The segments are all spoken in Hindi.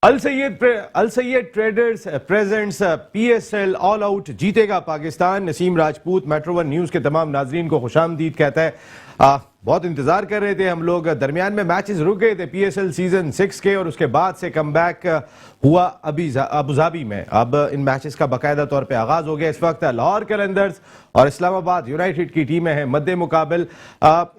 अल Syed traders presents PSL all out जीतेगा Pakistan. Naseem Rajput metro one news के तमाम नाजरीन को खुशामदीद कहता है। बहुत इंतजार कर रहे थे हम लोग, दरमियान में मैचेस रुक गए थे पीएसएल सीजन 6 के और उसके बाद से कमबैक हुआ अभी अबुधाबी में। अब इन मैचेस का बाकायदा तौर पे आगाज हो गया। इस वक्त लाहौर कलंदर्स और इस्लामाबाद यूनाइटेड की टीमें हैं मद्दे मुकाबल।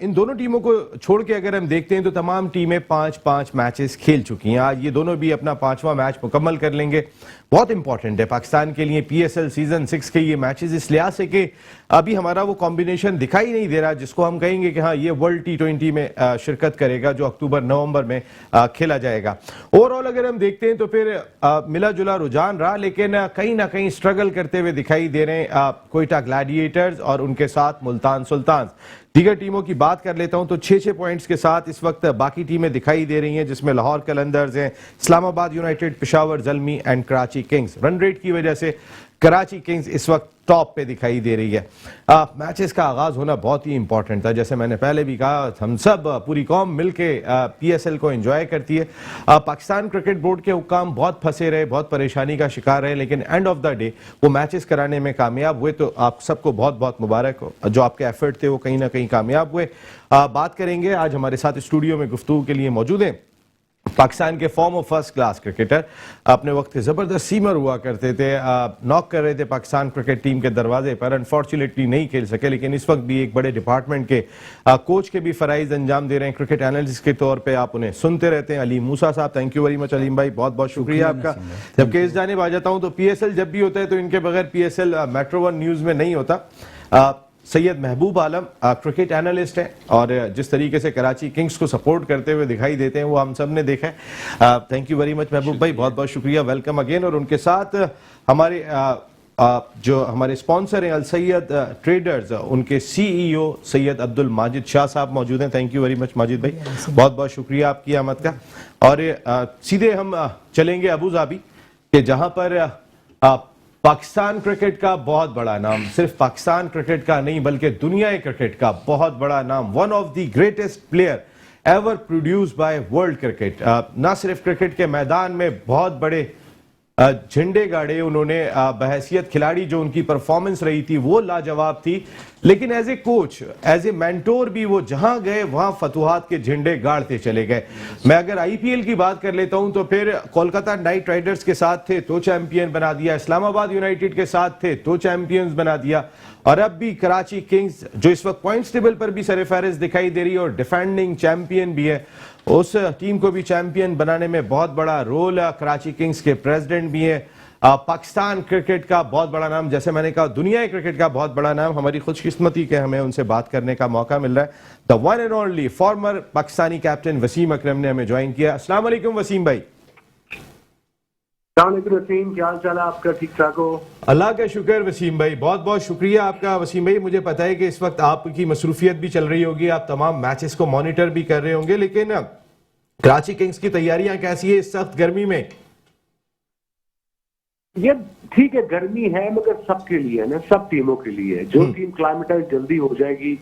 इन दोनों टीमों को छोड़ के अगर हम देखते हैं तो तमाम टीमें 5-5 मैचेस खेल चुकी हैं। आज ये दोनों भी अपना 5वां मैच मुकम्मल कर लेंगे। बहुत इंपॉर्टेंट है पाकिस्तान के लिए पीएसएल सीजन 6 के ये मैचेस, इस लिहाज से कि अभी हमारा वो कॉम्बिनेशन दिखाई नहीं दे रहा जिसको हम कहेंगे कि हाँ ये वर्ल्ड T20 में शिरकत करेगा जो अक्टूबर-नवंबर में खेला जाएगा। ओवरऑल अगर हम देखते हैं तो फिर मिला जुला रुझान रहा, लेकिन कहीं ना कहीं स्ट्रगल करते हुए दिखाई दे रहे हैं कोयटा ग्लैडिएटर्स और उनके साथ मुल्तान सुल्तान। दीगर टीमों की बात कर लेता हूं तो 6-6 पॉइंट्स के साथ इस वक्त बाकी टीमें दिखाई दे रही हैं, जिसमें लाहौर कलंदर्स हैं, Islamabad United, Peshawar Zalmi and Karachi Kings. Run rate की वजह से कराची किंग्स इस वक्त टॉप पे दिखाई दे रही है। मैचेस का आगाज होना बहुत ही इंपॉर्टेंट था। जैसे मैंने पहले भी कहा, हम सब पूरी कौम मिलके पीएसएल को एंजॉय करती है। पाकिस्तान क्रिकेट बोर्ड के हुक्काम बहुत फंसे रहे, बहुत परेशानी का शिकार रहे, लेकिन एंड ऑफ द डे वो मैचेस कराने में कामयाब हुए। तो आप सबको बहुत बहुत मुबारक हो, जो आपके एफर्ट थे वो कहीं ना कहीं कामयाब हुए। बात करेंगे, आज हमारे साथ स्टूडियो में गुफ्तगू के लिए मौजूद हैं पाकिस्तान के फॉर्मर फर्स्ट क्लास क्रिकेटर, अपने वक्त के जबरदस्त सीमर हुआ करते थे, नॉक कर रहे थे पाकिस्तान क्रिकेट टीम के दरवाजे पर। अनफॉर्चुनेटली नहीं खेल सके, लेकिन इस वक्त भी एक बड़े डिपार्टमेंट के कोच के भी फराइज अंजाम दे रहे हैं। क्रिकेट एनालिस्ट के तौर पे आप उन्हें सुनते रहते हैं। अलीम मूसा साहब, thank you very much Aleem भाई, बहुत बहुत शुक्रिया आपका। जबकि इस जानिब आ जाता हूं तो पीएसएल जब भी होता है तो इनके बगैर पीएसएल मेट्रो वन न्यूज में नहीं होता। सैयद महबूब आलम क्रिकेट एनालिस्ट हैं और जिस तरीके से कराची किंग्स को सपोर्ट करते हुए दिखाई देते हैं वो हम सब ने देखा है। थैंक यू वेरी मच महबूब भाई, बहुत बहुत शुक्रिया, वेलकम अगेन। और उनके साथ हमारे जो हमारे स्पॉन्सर हैं अल सैयद ट्रेडर्स, उनके सीईओ सैयद अब्दुल माजिद शाह साहब मौजूद हैं। Thank you very much Majid भाई, बहुत बहुत शुक्रिया आपकी आमद का। और सीधे हम चलेंगे अबू धाबी के, जहां पर पाकिस्तान क्रिकेट का बहुत बड़ा नाम, सिर्फ पाकिस्तान क्रिकेट का नहीं बल्कि दुनिया क्रिकेट का बहुत बड़ा नाम, one of the greatest player ever produce by world cricket, ना सिर्फ क्रिकेट के मैदान में बहुत बड़े झंडे गाड़े उन्होंने, बहैसियत खिलाड़ी जो उनकी परफॉर्मेंस रही थी वो लाजवाब थी, लेकिन as a coach, as a mentor भी वो जहां गए वहां फतुहात के झंडे गाड़ते चले गए। मैं अगर आईपीएल की बात कर लेता हूं तो फिर कोलकाता नाइट राइडर्स के साथ थे तो चैंपियन बना दिया, इस्लामाबाद यूनाइटेड के साथ थे तो चैंपियंस बना दिया, और अब भी कराची किंग्स जो इस वक्त पॉइंट्स टेबल पर भी सरफहरिस्त दिखाई दे रही है और डिफेंडिंग चैंपियन भी है, उस टीम को भी चैंपियन बनाने में बहुत बड़ा रोल है। कराची किंग्स के प्रेसिडेंट भी है। पाकिस्तान क्रिकेट का बहुत बड़ा नाम, जैसे मैंने कहा दुनिया क्रिकेट का बहुत बड़ा नाम। हमारी खुशकिस्मती के हमें उनसे बात करने का मौका मिल रहा है। The one and only former पाकिस्तानी कैप्टन वसीम अकरम ने हमें ज्वाइन किया। अस्सलाम वालेकुम वसीम भाई। वसीम, क्या हाल चाल है आपका? ठीक ठाक हो? अल्लाह का शुक्र वसीम भाई, बहुत बहुत शुक्रिया आपका। वसीम भाई, मुझे पता है कि इस वक्त आपकी मसरूफियत भी चल रही होगी, आप तमाम मैचेस को मॉनिटर भी कर रहे होंगे, लेकिन कराची किंग्स की तैयारियां कैसी है इस सख्त गर्मी में? ये ठीक है, गर्मी है मगर सबके लिए है ना, सब टीमों के लिए। जो टीम क्लाइमेटाइज जल्दी हो जाएगी,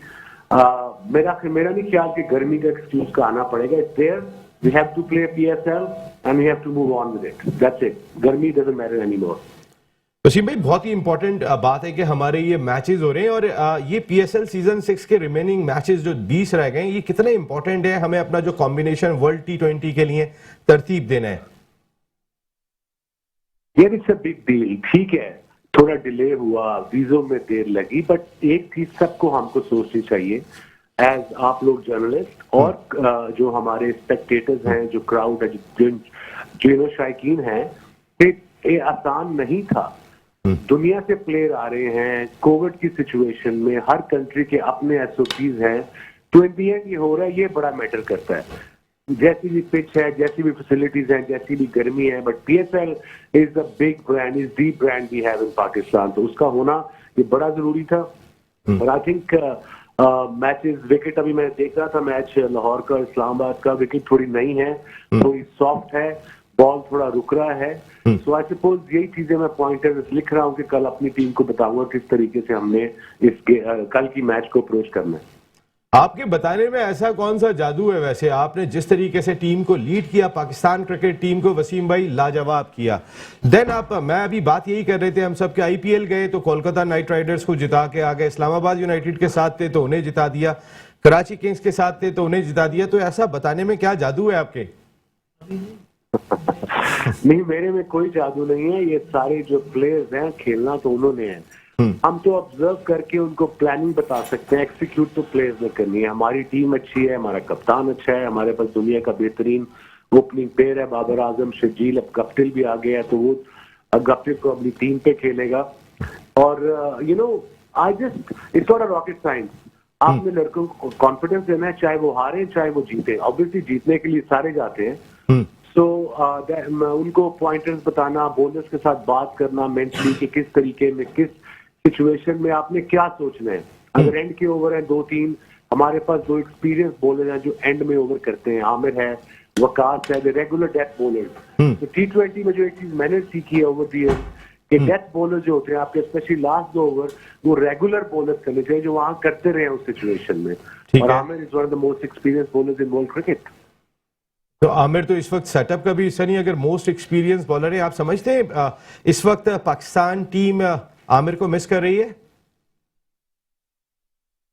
मेरा नहीं ख्याल कि गर्मी का एक्सक्यूज का आना पड़ेगा। It's there, we have to play PSL and we have to move on with it. That's it. गर्मी doesn't matter anymore. Wasim bhai, बहुत ही इंपॉर्टेंट बात है कि हमारे ये मैचेस हो रहे हैं और ये पीएसएल सीजन 6 के रिमेनिंग मैचेस जो 20 रह गए, ये कितने इंपॉर्टेंट है हमें अपना जो कॉम्बिनेशन वर्ल्ड T20 के लिए तरतीब देना है? ये इट्स अ बिग डील। ठीक है, थोड़ा डिले हुआ, वीजों में देर लगी, बट एक चीज सबको हमको सोचनी चाहिए एज आप लोग जर्नलिस्ट और जो हमारे स्पेक्टेटर्स हैं, जो क्राउड है, जो शायकीन हैं, ये आसान नहीं था। दुनिया से प्लेयर आ रहे हैं कोविड की सिचुएशन में, हर कंट्री के अपने एसओपीज हैं, तो इन दी एंड ये हो रहा है, ये बड़ा मैटर करता है। जैसी भी पिच है, जैसी भी फैसिलिटीज हैं, जैसी भी गर्मी है, but PSL is the big brand, is the brand we have in Pakistan, तो उसका होना ये बड़ा जरूरी था। और आई थिंक मैचेस, विकेट अभी मैं देख रहा था मैच लाहौर का इस्लामाबाद का, विकेट थोड़ी नई है, थोड़ी सॉफ्ट है, बॉल थोड़ा रुक रहा है। सो आई सपोज यही चीजें मैं पॉइंटर्स लिख रहा हूँ कि कल अपनी टीम को बताऊंगा किस तरीके से हमने इस कल की मैच को अप्रोच करना है। आपके बताने में ऐसा कौन सा जादू है? वैसे आपने जिस तरीके से टीम को लीड किया, पाकिस्तान क्रिकेट टीम को, वसीम भाई लाजवाब किया। देन मैं अभी बात यही कर रहे थे हम सब के, आईपीएल गए तो कोलकाता नाइट राइडर्स को जिता के आ गए, इस्लामाबाद यूनाइटेड के साथ थे तो उन्हें जिता दिया, कराची किंग्स के साथ थे तो उन्हें जिता दिया। तो ऐसा बताने में क्या जादू है आपके? नहीं, मेरे में कोई जादू नहीं है। ये सारे जो प्लेयर्स हैं, खेलना तो उन्होंने है। हम तो ऑब्जर्व करके उनको प्लानिंग बता सकते हैं, एक्सिक्यूट तो प्लेयर्स ने करनी है। हमारी टीम अच्छी है, हमारा कप्तान अच्छा है, हमारे पास दुनिया का बेहतरीन ओपनिंग पेयर है, बाबर आजम, शर्जील, अब गप्टिल भी आ गया है, तो वो गप्टिल को अपनी टीम पे खेलेगा। और you know, I just, it's not a rocket science. आपने लड़कों को कॉन्फिडेंस देना है, चाहे वो हारे चाहे वो जीते। ऑब्वियसली जीतने के लिए सारे जाते हैं। सो उनको पॉइंटर्स बताना, बॉलर्स के साथ बात करना मेंटली कि किस तरीके में, किस सिचुएशन में आपने क्या सोचना है। अगर एंड के ओवर है 2-3, हमारे पास 2 एक्सपीरियंस बॉलर हैं जो एंड में ओवर करते हैं, आमिर है, वकास है, रेगुलर डेथ बॉलर। तो T20 में जो एक चीज मैंने सीखी है ओवर द ईयर, कि डेथ बॉलर जो होते हैं आपके, स्पेशली लास्ट 2 ओवर, वो रेगुलर बॉलर करने चाहिए जो वहां करते रहे उस सिचुएशन में। और Aamir is one of the most experience bowlers in world cricket. तो आमिर तो इस वक्त सेटअप का भी हिस्सा नहीं, अगर मोस्ट एक्सपीरियंस बॉलर है। आप समझते हैं इस वक्त पाकिस्तान टीम आमिर को मिस कर रही है?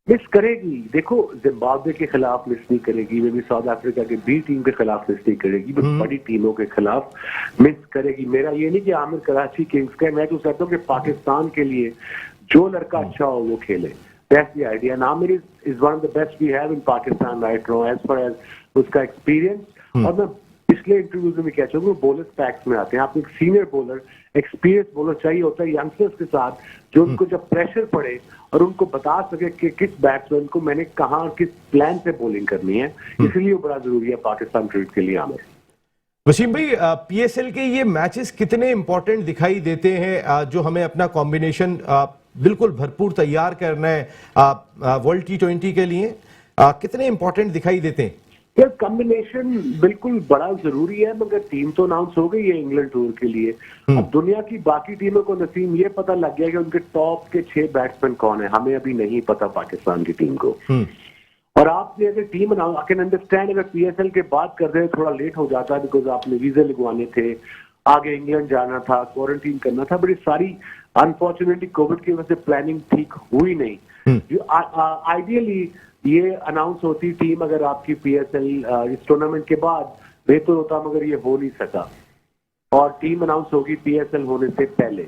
मिस करेगी। देखो, जिम्बाब्वे के खिलाफ मिस नहीं करेगी, वे भी साउथ अफ्रीका के बी टीम के खिलाफ मिस नहीं करेगी, बस बड़ी टीमों के खिलाफ मिस करेगी। मेरा ये नहीं कि आमिर कराची किंग्स का, मैं तो चाहता हूँ कि पाकिस्तान के लिए जो लड़का अच्छा हो वो खेले। That's the idea. And Aamir is one of the best we have in Pakistan right now, as far as उसका एक्सपीरियंस। और मैं पिछले इंटरव्यूज में क्या चाहूंगा, बॉलर पैक्स में आते हैं। आपको एक सीनियर बॉलर, एक्सपीरियंस बॉलर चाहिए होता है यंगस्टर्स के साथ, जो उनको जब प्रेशर पड़े और उनको बता सके कि किस बैट्समैन को मैंने कहाँ किस प्लान से बॉलिंग करनी है। इसलिए वो बड़ा जरूरी है पाकिस्तान क्रिकेट के लिए आमिर। वसीम भाई, पीएसएल के ये मैचेस कितने इंपॉर्टेंट दिखाई देते हैं, जो हमें अपना कॉम्बिनेशन बिल्कुल भरपूर तैयार करना है वर्ल्ड T20 के लिए, कितने इंपॉर्टेंट दिखाई देते हैं? यार, कॉम्बिनेशन बिल्कुल बड़ा जरूरी है, मगर टीम तो अनाउंस हो गई है इंग्लैंड टूर के लिए। अब दुनिया की बाकी टीमों को नसीम ये पता लग गया कि उनके टॉप के 6 बैट्समैन कौन है, हमें अभी नहीं पता पाकिस्तान की टीम को। और आपने अगर team announce, I can understand अगर पीएसएल के बात कर रहे थोड़ा लेट हो जाता है, बिकॉज आपने वीजे लगवाने थे, आगे इंग्लैंड जाना था, क्वारंटीन करना था, बड़ी सारी अनफॉर्चुनेटली कोविड की वजह से प्लानिंग ठीक हुई नहीं। जो आइडियली ये अनाउंस होती टीम अगर आपकी पीएसएल इस टूर्नामेंट के बाद, बेहतर होता, मगर ये हो नहीं सका और टीम अनाउंस होगी पीएसएल होने से पहले।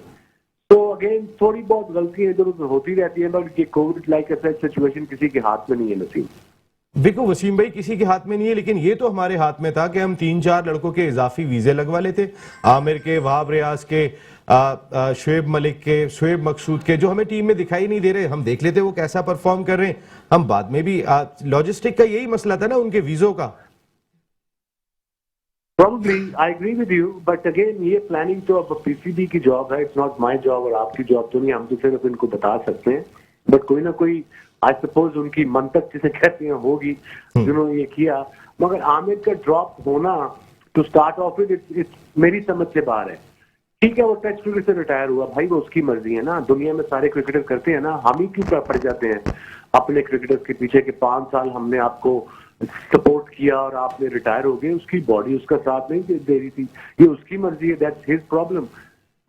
तो अगेन थोड़ी बहुत गलतियां इधर उधर होती रहती है, बट ये कोविड लाइक सिचुएशन किसी के हाथ में नहीं है नसीम। देखो वसीम भाई, किसी के हाथ में नहीं है, लेकिन ये तो हमारे हाथ में था कि हम 3-4 लड़कों के इजाफी वीजे लगवा लेते, आमिर के, वहाब रियाज के, शुएब मलिक के, शुएब मकसूद के, जो हमें टीम में दिखाई नहीं दे रहे। हम देख लेते वो कैसा परफॉर्म कर रहे हैं। हम बाद में भी लॉजिस्टिक का यही मसला था ना, उनके वीजों का। Probably, I agree with you, but again ये प्लानिंग तो अब पीसीबी की जॉब है, इट्स नॉट माय जॉब और आपकी जॉब तो नहीं। हम तो सिर्फ इनको बता सकते हैं, बट कोई ना कोई आई सपोज उनकी मंतक जिसे कहते हैं होगी जिन्होंने ये किया। मगर आमिर का ड्रॉप होना टू स्टार्ट ऑफ इट मेरी समझ से बाहर है। ठीक है, वो टेस्ट क्रिकेट से रिटायर हुआ, भाई वो उसकी मर्जी है ना, दुनिया में सारे क्रिकेटर करते हैं ना, हम ही क्यों पड़ जाते हैं अपने क्रिकेटर्स के पीछे कि 5 साल हमने आपको सपोर्ट किया और आपने रिटायर हो गए। उसकी बॉडी उसका साथ नहीं दे रही थी, ये उसकी मर्जी है, दैट्स हिज प्रॉब्लम,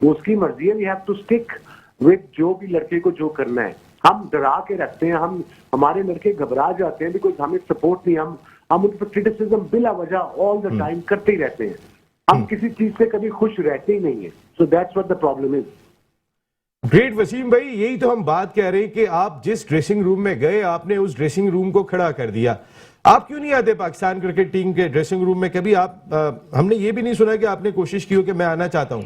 वो उसकी मर्जी है। We have to stick with जो भी लड़के को जो करना है। हम डरा के रखते हैं, हमारे लड़के घबरा जाते हैं बिकॉज हमें सपोर्ट नहीं, हम उन पर क्रिटिसिज्म बिला वजह ऑल द टाइम करते ही रहते हैं। हम किसी चीज से कभी खुश रहते ही नहीं है। So that's what the problem is. Great Wasim bhai, यही तो हम बात कह रहे हैं कि आप जिस ड्रेसिंग रूम में गए, आपने उस ड्रेसिंग रूम को खड़ा कर दिया। आप क्यों नहीं आते पाकिस्तान क्रिकेट टीम के ड्रेसिंग रूम में कभी? आप हमने ये भी नहीं सुना कि आपने कोशिश की हो कि मैं आना चाहता हूं।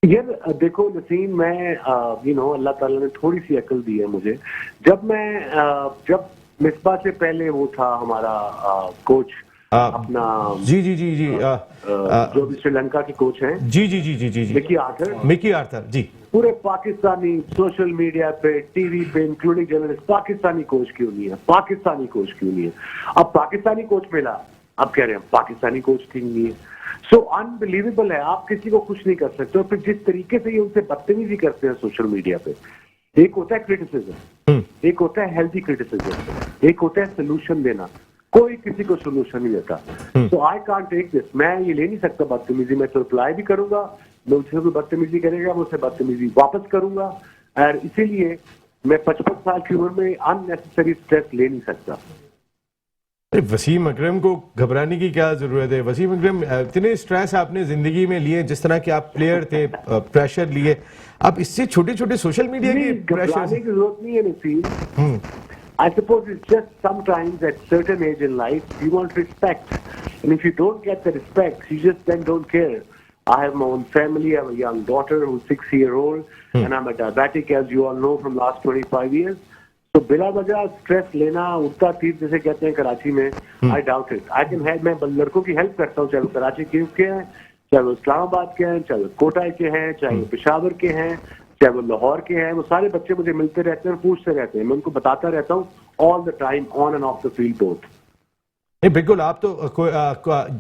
यार देखो नसीम, मैं अल्लाह ताला ने थोड़ी सी अकल दी है मुझे। जब मिसबा से पहले वो था हमारा कोच अपना, जी जो भी श्रीलंका के कोच हैं, जी मिकी आर्थर जी, पूरे पाकिस्तानी सोशल मीडिया पे, टीवी पे, इंक्लूडिंग जर्नलिस्ट, पाकिस्तानी कोच क्यों नहीं है, पाकिस्तानी कोच क्यों नहीं है। अब पाकिस्तानी कोच मिला, अब कह रहे हैं पाकिस्तानी कोच ठीक नहीं है। सो अनबिलीवेबल है, आप किसी को खुश नहीं कर सकते। और फिर जिस तरीके से ये उनसे बदतमीजी करते हैं सोशल मीडिया पे, एक होता है क्रिटिसिज्म, एक होता है हेल्दी क्रिटिसिज्म, एक होता है सोल्यूशन देना। कोई किसी को सोल्यूशन नहीं देता। सो आई कांट टेक दिस। मैं ये ले नहीं सकता बदतमीजी। मैं तो रिप्लाई भी करूंगा, मुझसे कोई बदतमीजी करेगा मुझसे बदतमीजी वापस करूंगा। और इसीलिए मैं 55 साल की उम्र में अननेसेसरी स्ट्रेस ले नहीं सकता। वसीम अकरम को घबराने की क्या जरूरत है? वसीम अकरम, इतने स्ट्रेस आपने जिंदगी में लिए, जिस तरह के आप प्लेयर थे, प्रेशर लिए, अब इससे छोटे छोटे सोशल मीडिया के प्रेशर घबराने की जरूरत नहीं है Naseem. I suppose it's just sometimes at certain age in life you want respect, and if you don't get the respect, you just then don't care. I have my own family. I have a young daughter who's 6-year-old, and I'm a diabetic, as you all know, from last 25 years. So बिला वजह स्ट्रेस लेना, उड़ता तीर जैसे कहते हैं कराची में, I doubt it. I can help, मैं लड़कों की हेल्प करता हूँ, चाहे वो कराची के हैं, चाहे वो इस्लामाबाद के हैं, चाहे वो कोटा के हैं, चाहे वो पेशावर के हैं, चाहे वो लाहौर के हैं। वो सारे बच्चे मुझे मिलते रहते हैं और पूछते रहते हैं। मैं उनको बताता रहता हूँ all the time, on end of the field both. नहीं, बिल्कुल। आप तो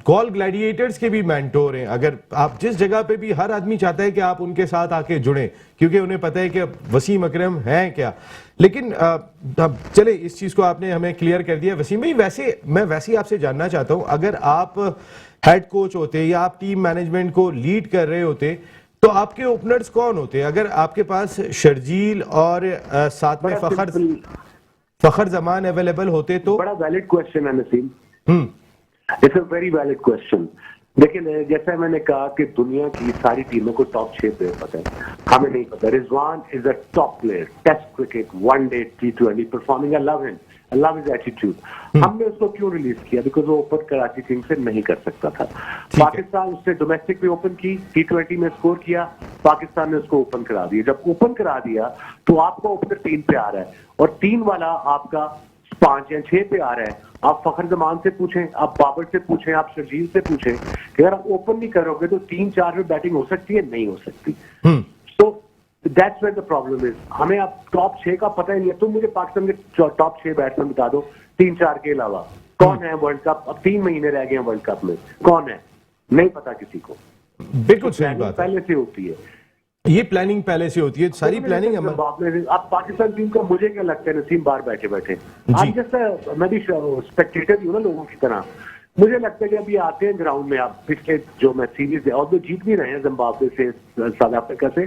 गोल ग्लैडिएटर्स के भी मेंटोर हैं। अगर आप जिस जगह पे भी, हर आदमी चाहता है कि आप उनके साथ आके जुड़ें, क्योंकि उन्हें पता है कि वसीम अकरम हैं क्या। लेकिन चले, इस चीज को आपने हमें क्लियर कर दिया। वसीम भाई, मैं वैसे ही आपसे जानना चाहता हूं, अगर आप हेड कोच होते या आप टीम मैनेजमेंट को लीड कर रहे होते, तो आपके ओपनर्स कौन होते? अगर आपके पास शर्जील और साथ में फखर जमान अवेलेबल होते तो? बड़ा वैलिड क्वेश्चन है Naseem. It's a very valid question. लेकिन जैसा मैंने कहा कि दुनिया की सारी टीमों को टॉप 6 प्लेयर पता है, हमें नहीं पता। Rizwan is a top player, test cricket, one day, T20 performing. I love him, I love his attitude. हमने उसको क्यों रिलीज किया? बिकॉज वो ओपन कराची किंग्स से नहीं कर सकता था। पाकिस्तान उसने डोमेस्टिक में ओपन की, T20 में स्कोर किया, पाकिस्तान ने उसको ओपन करा दिया। जब ओपन करा दिया तो आपका ओपनर 3 पे आ रहा है, और 3 वाला आपका 5 या 6 पे आ रहा है। आप फखर जमान से पूछें, आप बाबर से पूछें, आप शर्जील से पूछें कि अगर आप ओपन नहीं करोगे तो 3-4 में बैटिंग हो सकती है? नहीं हो सकती। So that's where the problem is. हमें अब टॉप 6 का पता ही नहीं है। तुम मुझे पाकिस्तान के टॉप 6 बैट्समैन बता दो 3-4 के अलावा। कौन है वर्ल्ड कप? अब 3 महीने रह गए हैं वर्ल्ड कप में, कौन है? नहीं पता किसी को। बिल्कुल सही बात, पहले से होती है ये प्लानिंग, पहले से होती है सारी प्लानिंग। अब पाकिस्तान टीम का मुझे क्या लगता है नसीम, बाहर बैठे बैठे, आज जैसा मैं भी स्पेक्टेटर ही हूँ ना लोगों की तरह, मुझे लगता है कि अभी आते हैं ग्राउंड में, आप पिछले जो मैच सीरीज है, और तो जीत भी रहे हैं जिम्बाब्वे से, साउथ अफ्रीका से,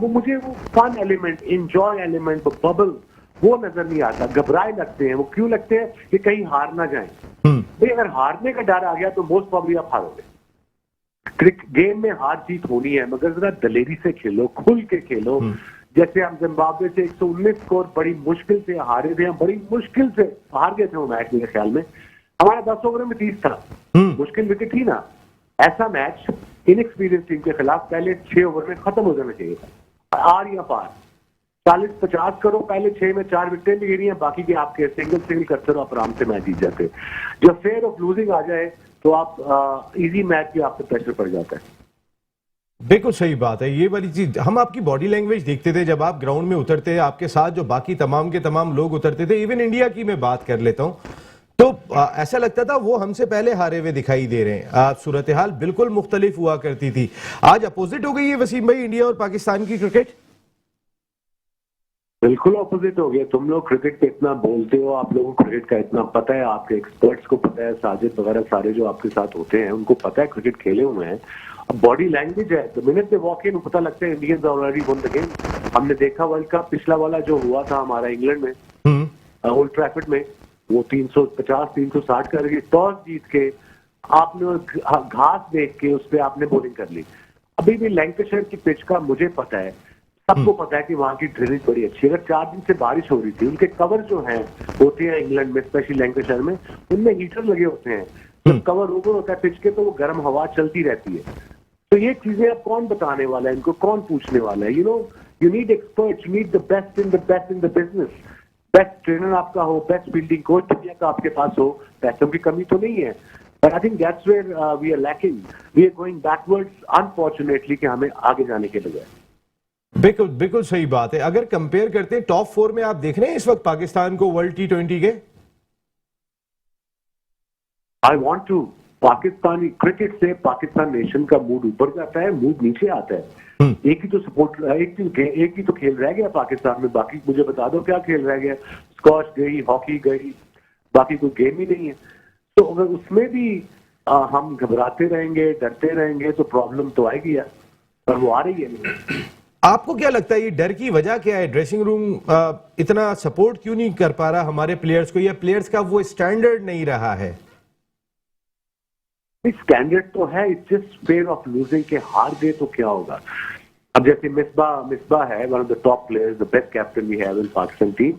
वो मुझे वो fun element, enjoy element, bubble, वो नजर नहीं आता। घबराए लगते हैं। वो क्यों लगते हैं? कि कहीं हार ना जाए। भाई अगर हारने का डर आ गया तो मोस्ट प्रॉब्ली आप हारोगे। गेम में हार जीत होनी है, मगर जरा दलेरी से खेलो, खुल के खेलो। जैसे हम जिम्बाब्वे से 119 स्कोर बड़ी मुश्किल से हारे थे, हम बड़ी मुश्किल से हार गए थे वो मैच। मेरे ख्याल में हमारा 10 ओवर में 30 था, मुश्किल विकेट थी ना। ऐसा मैच इनएक्सपीरियंस टीम के खिलाफ पहले 6 ओवर में खत्म हो जाना चाहिए था। आर या पार 40-50 करो, पहले 6 में 4 विकेटें भी गिरी हैं, बाकी के आपके सिंगल करते रहो, आप आराम से मैच जीत जाते। जब फेयर ऑफ लूजिंग आ जाए तो आप इजी मैच भी आप पे प्रेशर पड़ जाता है। बिल्कुल सही बात है। ये वाली चीज हम आपकी बॉडी लैंग्वेज देखते थे जब आप ग्राउंड में उतरते हैं, आपके साथ जो बाकी तमाम के तमाम लोग उतरते थे, इवन इंडिया की मैं बात कर लेता हूं, तो ऐसा लगता था वो हमसे पहले हारे हुए दिखाई दे रहे हैं। सूरत हाल बिल्कुल मुख्तलिफ हुआ करती थी। आज अपोजिट हो गई है वसीम भाई, इंडिया और पाकिस्तान की क्रिकेट बिल्कुल ऑपोजिट हो गया। तुम लोग क्रिकेट पे इतना बोलते हो, आप लोगों को क्रिकेट का इतना पता है, आपके एक्सपर्ट्स को पता है, साजिद वगैरह सारे जो आपके साथ होते हैं उनको पता है क्रिकेट खेले हुए हैं। अब बॉडी लैंग्वेज है, तो मिनट पे वॉक इन पता लगता है Indians already one the game. हमने देखा वर्ल्ड कप पिछला वाला जो हुआ था हमारा इंग्लैंड में, ओल्ड ट्रैफर्ड में, वो 350-360 करके टॉस जीत के आपने घास देख के उस पर आपने बॉलिंग कर ली। अभी भी लैंकाशायर की पिच का मुझे पता है, सबको पता है कि वहां की ड्रेनेज बड़ी अच्छी है। अगर 4 दिन से बारिश हो रही थी, उनके कवर जो हैं होते हैं इंग्लैंड में, स्पेशली लैंकाशायर में, उनमें हीटर लगे होते हैं। जब कवर ऊपर होता है पिच के तो वो गर्म हवा चलती रहती है। तो ये चीजें अब कौन बताने वाला है, इनको कौन पूछने वाला है? You need experts, you need the best in the business. Best trainer आपका हो, बेस्ट फील्डिंग कोच दुनिया का आपके पास हो, पैसों की कमी तो नहीं है। But I think that's where we are lacking, we are going backwards unfortunately, कि हमें आगे जाने के बजाय। बिल्कुल बिल्कुल सही बात है। अगर कंपेयर करते हैं टॉप 4 में, आप देख रहे हैं इस वक्त पाकिस्तान को वर्ल्ड T20 के? I want to, Pakistani cricket से पाकिस्तान नेशन का मूड ऊपर जाता है, मूड नीचे आता है। एक ही तो सपोर्ट, एक ही तो खेल रह गया पाकिस्तान में, बाकी मुझे बता दो क्या खेल रह गया। स्कॉश गई, हॉकी गई, बाकी कोई गेम ही नहीं है। तो अगर उसमें भी हम घबराते रहेंगे, डरते रहेंगे, तो प्रॉब्लम तो आएगी यार, और वो आ रही है। आपको क्या लगता है ये डर की वजह क्या है? ड्रेसिंग रूम इतना सपोर्ट क्यों नहीं कर पा रहा हमारे प्लेयर्स को, या प्लेयर्स का वो स्टैंडर्ड नहीं रहा है? स्टैंडर्ड तो है, it's just fair of losing के हार गए तो क्या होगा। अब जैसे मिसबा है, one of the top players, the best captain we have in Pakistan team.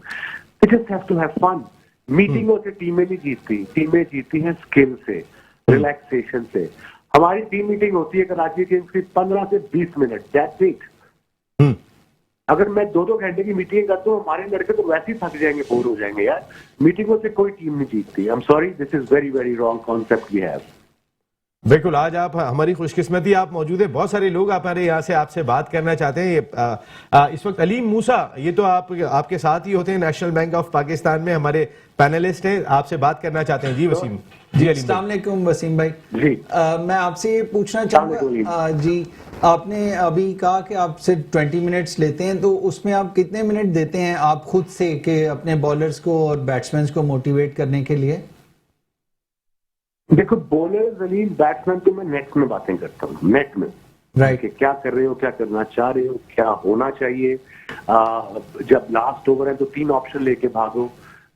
We just have to have fun. मीटिंगों से टीमें नहीं जीतती, टीमें जीतती हैं स्किल से, रिलैक्सेशन से। हमारी टीम मीटिंग होती है कराची किंग्स की 15 से 20 मिनट, दैट्स इट। अगर मैं 2-2 घंटे की मीटिंग करता हूँ, हमारे लड़के तो वैसे ही थक जाएंगे, बोर हो जाएंगे यार। मीटिंगों से कोई टीम नहीं जीतती। I am sorry, this is very very wrong concept we have. बिल्कुल, आज आप हमारी खुशकिस्मती आप मौजूद है। बहुत सारे लोग हमारे यहाँ से आपसे बात करना चाहते हैं। इस वक्त अलीम मूसा, ये तो आपके साथ ही होते हैं, नेशनल बैंक ऑफ पाकिस्तान में हमारे पैनलिस्ट हैं, आपसे बात करना चाहते हैं। जी वसीम। जी अस्सलाम वालेकुम वसीम भाई। जी मैं आपसे ये पूछना चाहूँगा जी, आपने अभी कहा कि आप सिर्फ 20 मिनट्स लेते हैं, तो उसमें आप कितने मिनट देते हैं आप खुद से कि अपने बॉलर्स को और बैट्समैन को मोटिवेट करने के लिए? देखो, बॉलर्स अलीम, बैट्समैन तो मैं नेट में बातें करता हूँ, नेट में। राइट। कि क्या कर रहे हो, क्या करना चाह रहे हो, क्या होना चाहिए। जब लास्ट ओवर है तो 3 ऑप्शन लेके भागो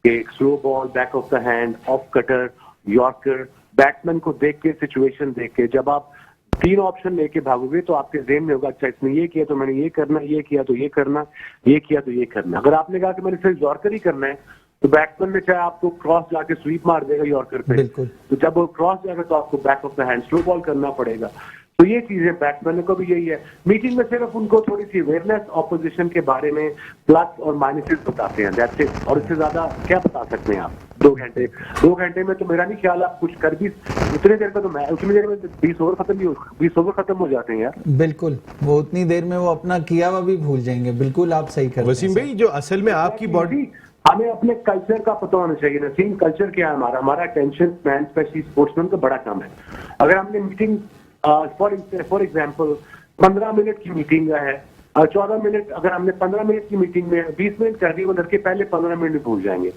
कि एक slow ball, back of the hand, off cutter, yorker. Batsman को देख के, सिचुएशन देख के जब आप 3 ऑप्शन लेके भागोगे तो आपके ज़हन में होगा, अच्छा इसने ये किया तो मैंने ये करना, ये किया तो ये करना, ये किया तो ये करना। अगर आपने कहा कि मैंने सिर्फ यॉर्कर ही करना है, तो बैट्समैन में चाहे आपको क्रॉस जाके स्वीप मार देगा यॉर्कर पे, तो जब वो क्रॉस जाएगा तो आपको back of the hand slow ball करना पड़ेगा। तो ये चीजें बैट्समैन को भी यही है। मीटिंग में सिर्फ उनको थोड़ी सी अवेयरनेस ऑपोजिशन के बारे में, प्लस और माइनसेस बताते हैं, दैट्स इट। और इससे ज्यादा क्या बता सकते हैं आप? 2 घंटे में तो मेरा नहीं ख्याल आप कुछ कर भी उतनी देर में, तो मैं उतनी देर में 20 ओवर खत्म हो जाते हैं यार। बिल्कुल, वो उतनी देर में वो अपना किया हुआ भी भूल जाएंगे। बिल्कुल आप सही कर रहे हैं वसीम भाई, जो असल में आपकी बॉडी, हमें अपने कल्चर का पता होना चाहिए। नसीम, कल्चर क्या है हमारा अटेंशन स्पैन, स्पेशली स्पोर्ट्समैन का बड़ा कम है। अगर हमने मीटिंग फॉर एग्जांपल 15 मिनट की मीटिंग है, 14 मिनट, अगर हमने 15 मिनट की मीटिंग में 20 मिनट कर दी, वो लड़के पहले 15 मिनट में भूल जाएंगे।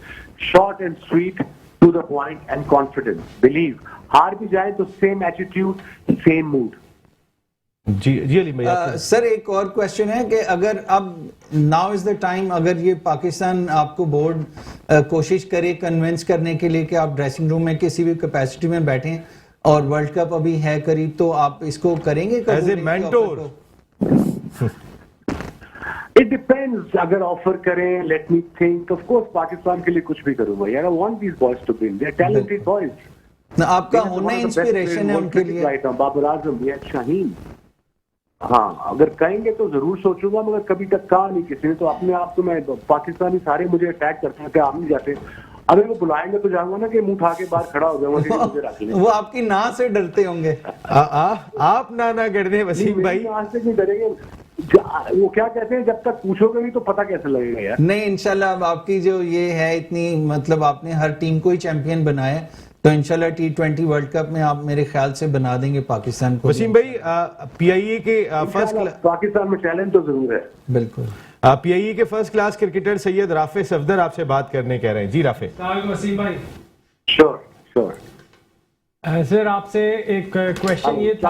Short and sweet, to the point and confidence, believe. हार भी जाए तो सेम एटीट्यूड, सेम मूड। जी अली भाई। सर, एक और क्वेश्चन है कि अगर अब नाउ इज द टाइम, अगर ये पाकिस्तान आपको बोर्ड कोशिश करे कन्विंस करने के लिए कि आप ड्रेसिंग रूम में किसी भी कैपेसिटी में बैठें और वर्ल्ड कप अभी है करीब, तो आप इसको करेंगे as a mentor? It depends. अगर ऑफर करें, let me think, of course Pakistan के लिए कुछ भी करूंगा यार। I want these boys to win, they are talented boys. आपका होना इंस्पिरेशन है उनके लिए। बाबर आजम, शाहीन। हाँ, अगर कहेंगे तो जरूर सोचूंगा, मगर कभी तक कहा नहीं किसी ने। तो अपने आप तो मैं, पाकिस्तानी सारे मुझे अटैक करते हैं कि आप नहीं जाते। अगर वो बुलाएंगे तो जाऊंगा ना कि मुंह उठा के बाहर खड़ा हो जाऊंगा, मुझे रख लें। वो आपकी ना से डरते होंगे। आप ना कर दे वसीम भाई। आज से नहीं डरेंगे। वो क्या कहते हैं, जब तक पूछोगे नहीं तो पता कैसे लगेगा यार। नहीं, इंशाल्लाह अब आपकी जो ये है इतनी, मतलब आपने हर टीम को ही चैंपियन बनाया, तो इंशाल्लाह T20 वर्ल्ड कप में आप मेरे ख्याल से बना देंगे पाकिस्तान को। वसीम भाई, PIA के फर्स्ट, पाकिस्तान में टैलेंट तो जरूर है। बिल्कुल। PIA के first class cricketer Syed Rafe Safdar आपसे बात करने कह रहे हैं। जी राफे। वसीम भाई। श्योर सर, आपसे एक क्वेश्चन ये था,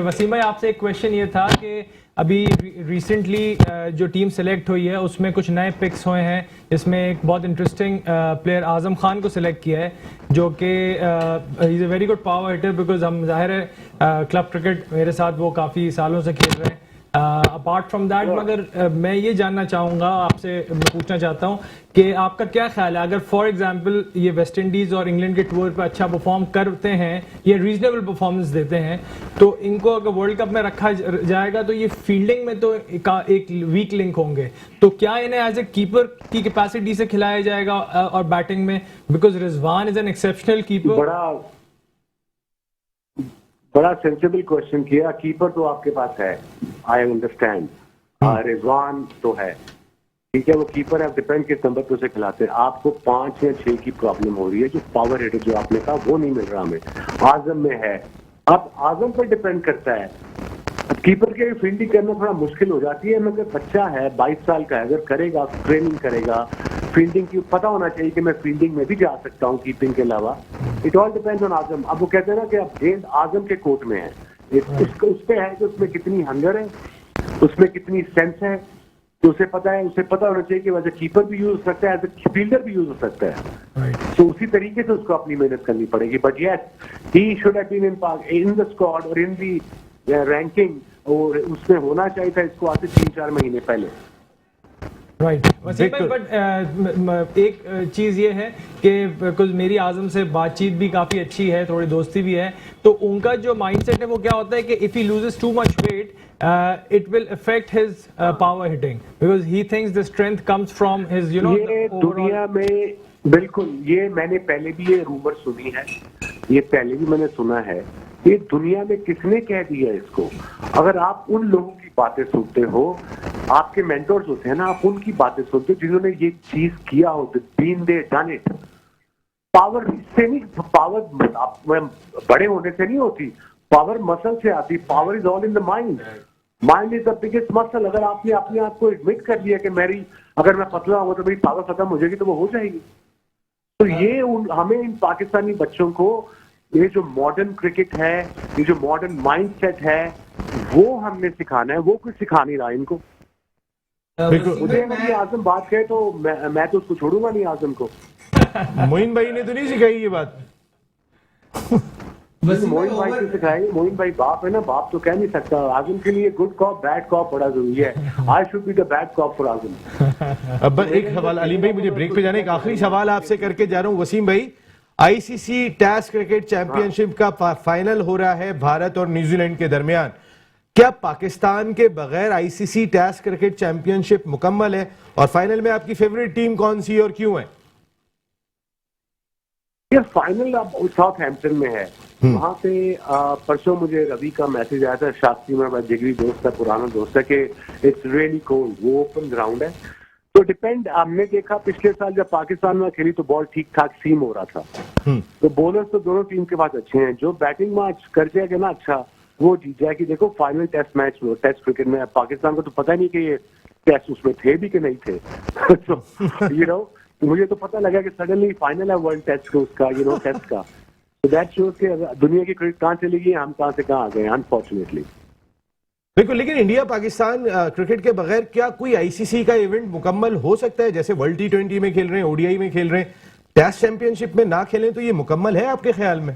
वसीम भाई आपसे एक क्वेश्चन ये था कि अभी रिसेंटली जो टीम सेलेक्ट हुई है उसमें कुछ नए पिक्स हुए हैं, जिसमें एक बहुत इंटरेस्टिंग प्लेयर आजम खान को सिलेक्ट किया है, जो कि is a very good power hitter, because हम जाहिर है क्लब क्रिकेट मेरे साथ वो काफ़ी सालों से खेल रहे हैं। अपार्ट फ्रॉम दैट, मगर मैं ये जानना चाहूँगा आपसे, मैं पूछना चाहता हूँ कि आपका क्या ख्याल है, अगर फॉर एग्जांपल ये वेस्ट इंडीज़ और इंग्लैंड के टूर पर अच्छा परफॉर्म करते हैं, ये रीजनेबल परफॉर्मेंस देते हैं, तो इनको अगर वर्ल्ड कप में रखा जाएगा तो ये फील्डिंग में तो एक वीक लिंक होंगे, तो क्या इन्हें एज ए कीपर की कैपेसिटी से खिलाया जाएगा और बैटिंग में, because Rizwan is an exceptional keeper. बड़ा सेंसिबल क्वेश्चन किया। कीपर तो आपके पास है, आई अंडरस्टैंड। रिजवान तो है, ठीक है, वो कीपर है, डिपेंड किस नंबर पे उसे खिलाते हैं। आपको 5 या 6 की प्रॉब्लम हो रही है, जो पावर हिटर जो आपने कहा वो नहीं मिल रहा हमें, आजम में है। अब आजम पर डिपेंड करता है, कीपर के फील्डिंग करना थोड़ा मुश्किल हो जाती है, मगर बच्चा है 22 साल का है, अगर करेगा, ट्रेनिंग करेगा, फील्डिंग की पता होना चाहिए कि मैं फील्डिंग में भी जा सकता हूँ कीपिंग के अलावा। इट ऑल डिपेंड्स ऑन आजम। अब वो कहते हैं ना कि अब गेंद आजम के कोर्ट में है, उस पे है कि उसमें कितनी हंगर है, उसमें कितनी सेंस है, तो उसे पता होना चाहिए कि वैसे कीपर भी यूज हो सकता है, एज फील्डर भी यूज हो सकता है। तो उसी तरीके से उसको अपनी मेहनत करनी पड़ेगी। But yes, he should have been in the squad और इन दी रैंकिंग, और उसमें होना चाहिए था इसको आज से 3-4 महीने पहले। राइट वसीम भाई, बट एक चीज़ ये है कि कुछ मेरी आजम से बातचीत भी काफ़ी अच्छी है, थोड़ी दोस्ती भी है, तो उनका जो माइंडसेट है वो क्या होता है कि if he loses too much weight it will affect his power hitting because he thinks the strength comes from his ये दुनिया में बिल्कुल, ये मैंने पहले भी ये रूमर सुनी है, ये पहले भी मैंने सुना है। ये दुनिया में किसने कह दिया इसको? अगर आप उन लोगों की बातें सुनते हो, आपके मेंटोर्स होते हैं ना, आप उनकी बातें सुनते हो जिन्होंने ये चीज किया हो, been there done it. Power से नहीं, पावर बड़े होने से नहीं होती, पावर मसल से आती। Power is all in the mind, mind is the biggest muscle. अगर आपने अपने आप को एडमिट कर लिया कि अगर मैं पतला हुआ तो मेरी पावर खत्म हो जाएगी, तो वो हो जाएगी। तो ये हमें इन पाकिस्तानी बच्चों को, ये जो मॉडर्न क्रिकेट है, ये जो मॉडर्न माइंडसेट है, वो हमने सिखाना है, वो कुछ सिखा नहीं रहा इनको। मुझे अगर आजम बात कहे तो मैं तो उसको छोड़ूंगा नहीं, आजम को। मोइन भाई ने तो नहीं सिखाई ये बात। मोइन भाई को सिखाएंगे, मोइन भाई बाप है ना, बाप तो कह नहीं सकता। आजम के लिए गुड कॉप बैड कॉप बड़ा जरूरी है। I should be the bad cop for Azam. अब एक सवाल अली भाई, मुझे ब्रेक पे जाने, एक आखिरी सवाल आपसे करके जा रहा हूँ। वसीम भाई, आईसीसी टेस्ट क्रिकेट चैंपियनशिप का फाइनल हो रहा है भारत और न्यूजीलैंड के दरमियान। क्या पाकिस्तान के बगैर आईसीसी टेस्ट क्रिकेट चैंपियनशिप मुकम्मल है? और फाइनल में आपकी फेवरेट टीम कौन सी और क्यों है? ये फाइनल अब साउथहैम्पटन में है। वहां से परसों मुझे रवि का मैसेज आया था, शास्त्री में जिगरी दोस्त है, पुराना दोस्त है, कि इट्स रियली कोल्ड, वो ओपन ग्राउंड है। तो डिपेंड, हमने देखा पिछले साल जब पाकिस्तान में खेली तो बॉल ठीक ठाक सीम हो रहा था। तो बॉलर्स तो दोनों टीम के पास अच्छे हैं, जो बैटिंग मैच कर जाएगा ना अच्छा, वो जीत जाएगी। देखो फाइनल टेस्ट मैच में, टेस्ट क्रिकेट में पाकिस्तान को तो पता नहीं कि ये टेस्ट उसमें थे भी कि नहीं थे। तो यू नो, मुझे तो पता लगा कि सडनली फाइनल है वर्ल्ड टेस्ट का, उसका टेस्ट का। तो दैट शोज कि दुनिया की क्रिकेट कहाँ चली गई, हम कहाँ से कहाँ आ गए, अनफॉर्चुनेटली। बिल्कुल, लेकिन इंडिया पाकिस्तान क्रिकेट के बगैर क्या कोई आईसीसी का इवेंट मुकम्मल हो सकता है? जैसे वर्ल्ड T20 में खेल रहे हैं, ओडीआई में खेल रहे हैं, टेस्ट चैंपियनशिप में ना खेलें तो ये मुकम्मल है आपके ख्याल में?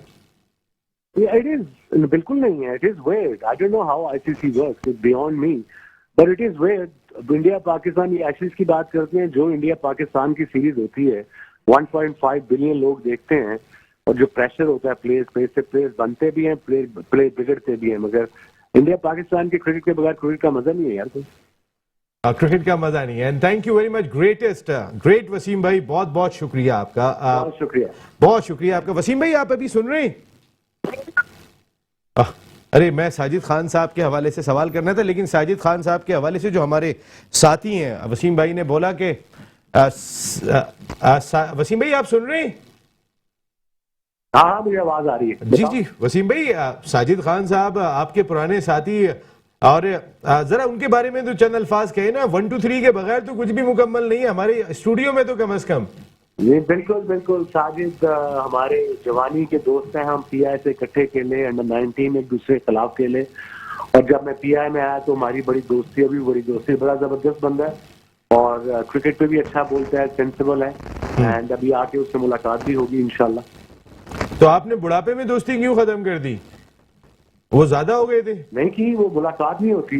इट इज, बिल्कुल नहीं है। It is weird, I don't know how ICC works, it's beyond me, but it is weird. India Pakistan ये एशेज की बात करते हैं, जो इंडिया पाकिस्तान की सीरीज होती है 1.5 बिलियन लोग देखते हैं, और जो प्रेशर होता है प्लेयर्स पे, इससे प्लेयर्स बनते भी हैं, प्लेयर बिगड़ते भी हैं। मगर इंडिया पाकिस्तान के क्रिकेट के बगैर क्रिकेट का मजा नहीं है यार कोई। क्रिकेट का मजा नहीं है। Thank you very much, great Wasim bhai, बहुत बहुत शुक्रिया आपका। बहुत शुक्रिया, बहुत शुक्रिया आपका। वसीम भाई, आप अभी सुन रहे हैं? अरे, मैं साजिद खान साहब के हवाले से सवाल करना था, लेकिन साजिद खान साहब के हवाले से जो हमारे साथी हैं, वसीम भाई ने बोला कि वसीम भाई आप सुन रहे हैं? हाँ, मुझे आवाज आ रही है। जी जी वसीम भाई, साजिद खान साहब आपके पुराने साथी, और जरा उनके बारे में तो चंद अल्फाज कहे ना। 1 2 3 के बगैर तो कुछ भी मुकम्मल नहीं है, हमारे स्टूडियो में तो कम से कम। जी बिल्कुल बिल्कुल, साजिद हमारे जवानी के दोस्त हैं। हम पीआई से इकट्ठे खेले, अंडर 19 एक दूसरे के खिलाफ खेले, और जब मैं पीआई में आया तो हमारी बड़ी दोस्ती, अभी बड़ी दोस्ती। बड़ा जबरदस्त बंदा है, और क्रिकेट पे भी अच्छा बोलता है, सेंसिबल है, एंड अभी आके उससे मुलाकात भी होगी इंशाल्लाह। तो आपने बुढ़ापे में दोस्ती क्यों खत्म कर दी? वो ज्यादा हो गए थे? नहीं की, वो मुलाकात नहीं होती।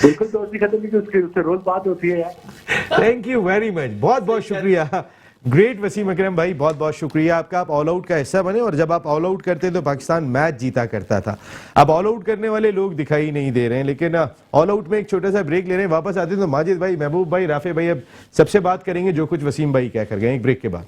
बिल्कुल दोस्ती खत्म की, उससे रोज बात होती है यार। थैंक यू वेरी मच, बहुत बहुत शुक्रिया। ग्रेट वसीम अकरम भाई, बहुत बहुत शुक्रिया आपका। आप ऑल आउट का हिस्सा बने, और जब आप ऑल आउट करते तो पाकिस्तान मैच जीता करता था। अब ऑल आउट करने वाले लोग दिखाई नहीं दे रहे हैं, लेकिन ऑल आउट में एक छोटा सा ब्रेक ले रहे हैं। वापस आते हैं तो माजिद भाई, महबूब भाई, राफे भाई, अब सबसे बात करेंगे जो कुछ वसीम भाई कह कर गए एक ब्रेक के बाद।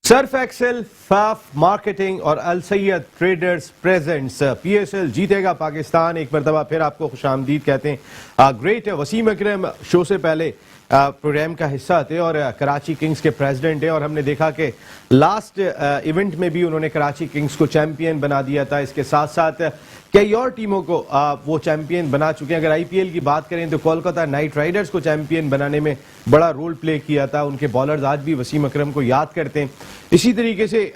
सर्फ एक्सेल, फाफ मार्केटिंग और अल सैयद ट्रेडर्स प्रेजेंट्स पीएसएल जीतेगा पाकिस्तान। एक मरतबा फिर आपको खुशामदीद कहते हैं। ग्रेट वसीम अकरम शो से पहले प्रोग्राम का हिस्सा थे और कराची किंग्स के प्रेसिडेंट हैं, और हमने देखा कि लास्ट इवेंट में भी उन्होंने कराची किंग्स को चैंपियन बना दिया था। इसके साथ साथ कई और टीमों को वो चैंपियन बना चुके हैं। अगर आईपीएल की बात करें तो कोलकाता नाइट राइडर्स को चैंपियन बनाने में बड़ा रोल प्ले किया था। उनके बॉलर्स आज भी वसीम अकरम को याद करते हैं। इसी तरीके से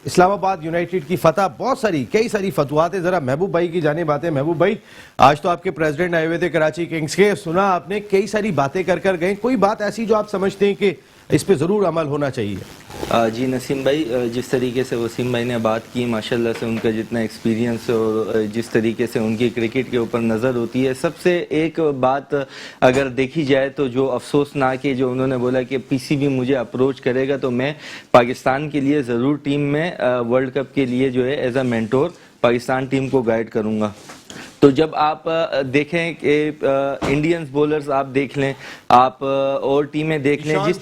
इस्लामाबाद यूनाइटेड की फतह, बहुत सारी कई सारी फतवातें। जरा महबूब भाई की जाने बातें। महबूब भाई, आज तो आपके प्रेसिडेंट आए हुए थे कराची किंग्स के, सुना आपने कई सारी बातें कर गए, कोई बात ऐसी जो आप समझते हैं कि इस पे जरूर अमल होना चाहिए? जी नसीम भाई, जिस तरीके से वसीम भाई ने बात की, माशाल्लाह से उनका जितना एक्सपीरियंस और जिस तरीके से उनकी क्रिकेट के ऊपर नज़र होती है, सबसे एक बात अगर देखी जाए तो जो अफसोसनाक है, जो उन्होंने बोला कि पीसीबी मुझे अप्रोच करेगा तो मैं पाकिस्तान के लिए ज़रूर टीम में वर्ल्ड कप के लिए जो है as a mentor Pakistan team को गाइड करूँगा। तो जब आप देखें कि इंडियंस बॉलर्स आप देख लें, आप और टीमें देख लें, जिस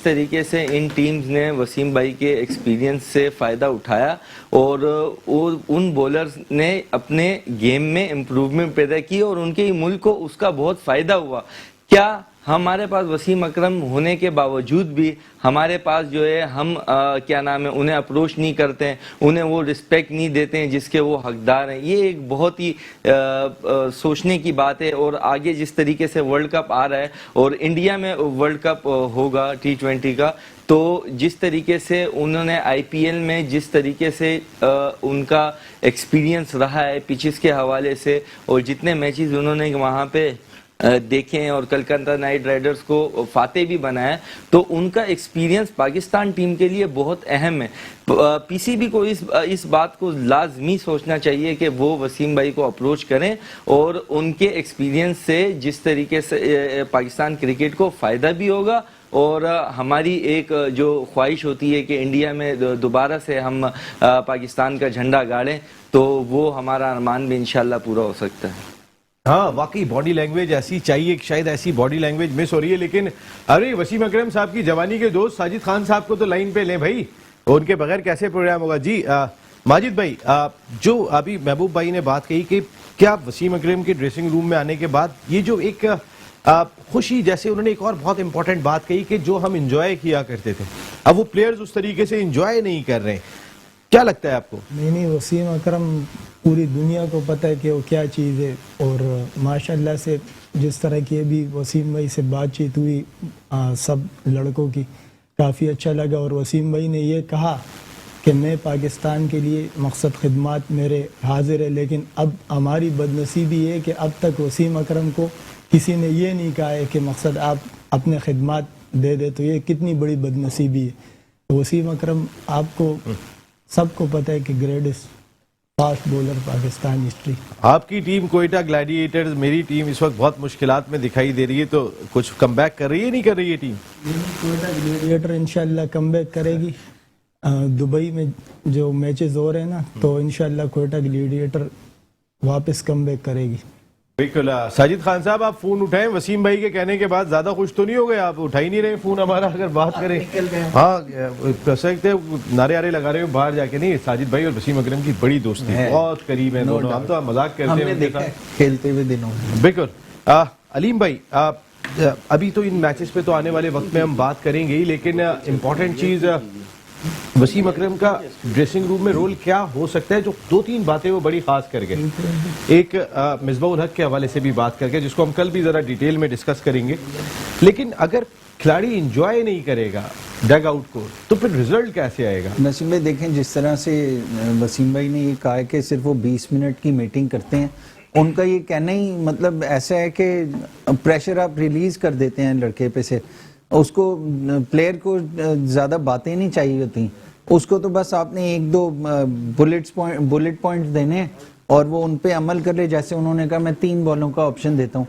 तरीके से इन टीम्स ने वसीम भाई के एक्सपीरियंस से फ़ायदा उठाया और उन बॉलर्स ने अपने गेम में इम्प्रूवमेंट पैदा की और उनके मुल्क को उसका बहुत फ़ायदा हुआ। क्या हमारे पास वसीम अकरम होने के बावजूद भी हमारे पास जो है हम क्या नाम है, उन्हें अप्रोच नहीं करते हैं, उन्हें वो रिस्पेक्ट नहीं देते हैं जिसके वो हकदार हैं? ये एक बहुत ही सोचने की बात है। और आगे जिस तरीके से वर्ल्ड कप आ रहा है और इंडिया में वर्ल्ड कप होगा T20 का, तो जिस तरीके से उन्होंने आईपीएल में जिस तरीके से उनका एक्सपीरियंस रहा है पिचेस के हवाले से और जितने मैचेस उन्होंने वहाँ पे देखे हैं और कोलकाता नाइट राइडर्स को फातेह भी बनाया, तो उनका एक्सपीरियंस पाकिस्तान टीम के लिए बहुत अहम है। पीसीबी को इस बात को लाजमी सोचना चाहिए कि वो वसीम भाई को अप्रोच करें और उनके एक्सपीरियंस से जिस तरीके से पाकिस्तान क्रिकेट को फ़ायदा भी होगा और हमारी एक जो ख्वाहिश होती है कि इंडिया में दोबारा से हम पाकिस्तान का झंडा गाड़ें, तो वो हमारा अरमान भी इंशाल्लाह पूरा हो सकता है। हाँ, वाकई बॉडी लैंग्वेज ऐसी चाहिए, शायद ऐसी बॉडी लैंग्वेज मिस हो रही है। लेकिन अरे वसीम अकरम साहब की जवानी के दोस्त साजिद खान साहब को तो लाइन पे लें भाई, उनके बगैर कैसे प्रोग्राम होगा? जी माजिद भाई, जो अभी महबूब भाई ने बात कही कि क्या वसीम अकरम के ड्रेसिंग रूम में आने के बाद ये जो एक खुशी, जैसे उन्होंने एक और बहुत इंपॉर्टेंट बात कही कि जो हम इंजॉय किया करते थे, अब वो प्लेयर्स उस तरीके से इंजॉय नहीं कर रहे हैं, क्या लगता है आपको? नहीं, वसीम अकरम पूरी दुनिया को पता है कि वो क्या चीज़ है और माशाल्लाह से जिस तरह की अभी वसीम भाई से बातचीत हुई सब लड़कों की, काफ़ी अच्छा लगा। और वसीम भाई ने ये कहा कि मैं पाकिस्तान के लिए मकसद खिदमत मेरे हाजिर है, लेकिन अब हमारी बदनसीबी है कि अब तक वसीम अकरम को किसी ने ये नहीं कहा है कि मकसद आप अपने खिदमत दे दे, तो ये कितनी बड़ी बदनसीबी है। वसीम अकरम आपको सबको पता है कि greatest fast bowler Pakistan history. आपकी टीम कोयटा ग्लैडिएटर्स, मेरी टीम इस वक्त बहुत मुश्किलात में दिखाई दे रही है, तो कुछ कमबैक कर रही है, नहीं कर रही है टीम? कोयटा ग्लैडिएटर इंशाल्लाह कमबैक करेगी। दुबई में जो मैचेस हो रहे हैं ना, तो इंशाल्लाह कोयटा ग्लैडिएटर वापस कमबैक करेगी। बिल्कुल। साजिद खान साहब, आप फोन उठाएं। वसीम भाई के कहने के बाद ज्यादा खुश तो नहीं हो गए आप? उठा ही नहीं रहे फोन हमारा। अगर बात करें, हाँ कर सकते, नारे आरे लगा रहे हो बाहर जाके। नहीं, साजिद भाई और वसीम अकरम की बड़ी दोस्ती है, बहुत करीब है दोनों। हम तो मजाक करते हैं खेलते हुए दिनों। बिल्कुल। अलीम भाई, अभी तो इन मैचेस पे तो आने वाले वक्त में हम बात करेंगे ही, लेकिन इम्पोर्टेंट चीज वसीम अकरम का ड्रेसिंग रूम में रोल क्या हो सकता है? जो दो तीन बातें वो बड़ी खास करके, एक मिसबाह हक के हवाले से भी बात करके, जिसको हम कल भी जरा डिटेल में डिस्कस करेंगे। लेकिन अगर खिलाड़ी इंजॉय नहीं करेगा डग आउट को, तो फिर रिजल्ट कैसे आएगा? नसीम भाई देखें, जिस तरह से वसीम भाई ने ये कहा है कि सिर्फ वो 20 मिनट की मीटिंग करते हैं, उनका ये कहना ही मतलब ऐसा है कि प्रेशर आप रिलीज कर देते हैं लड़के पे से। उसको प्लेयर को ज़्यादा बातें नहीं चाहिए होती, उसको तो बस आपने एक दो बुलेट पॉइंट्स देने हैं और वो उन पे अमल कर ले। जैसे उन्होंने कहा मैं 3 बॉलों का ऑप्शन देता हूँ,